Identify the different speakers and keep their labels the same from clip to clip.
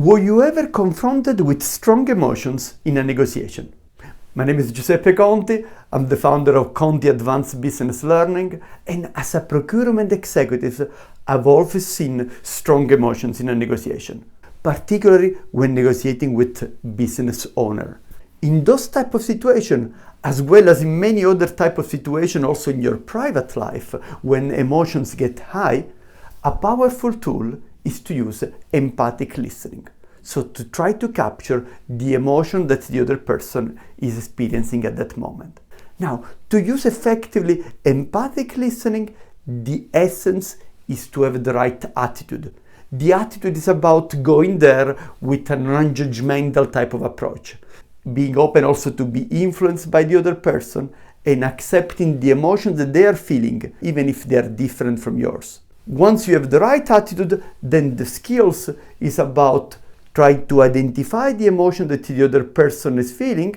Speaker 1: Were you ever confronted with strong emotions in a negotiation? My name is Giuseppe Conti. I'm the founder of Conti Advanced Business Learning, and as a procurement executive, I've always seen strong emotions in a negotiation, particularly when negotiating with business owner. In those type of situations, as well as in many other type of situations also in your private life, when emotions get high, a powerful tool is to use empathic listening. So to try to capture the emotion that the other person is experiencing at that moment. Now, to use effectively empathic listening, the essence is to have the right attitude. The attitude is about going there with a non-judgmental type of approach. Being open also to be influenced by the other person and accepting the emotions that they are feeling, even if they are different from yours. Once you have the right attitude, then the skills is about trying to identify the emotion that the other person is feeling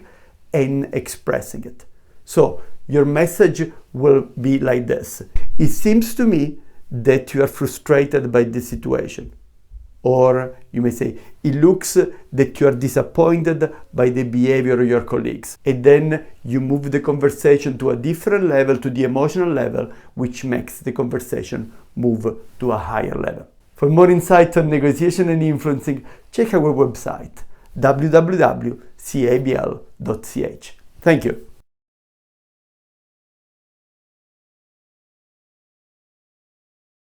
Speaker 1: and expressing it. So your message will be like this. It seems to me that you are frustrated by this situation. Or you may say, it looks that you are disappointed by the behavior of your colleagues. And then you move the conversation to a different level, to the emotional level, which makes the conversation move to a higher level. For more insight on negotiation and influencing, check our website, www.cabl.ch. Thank you.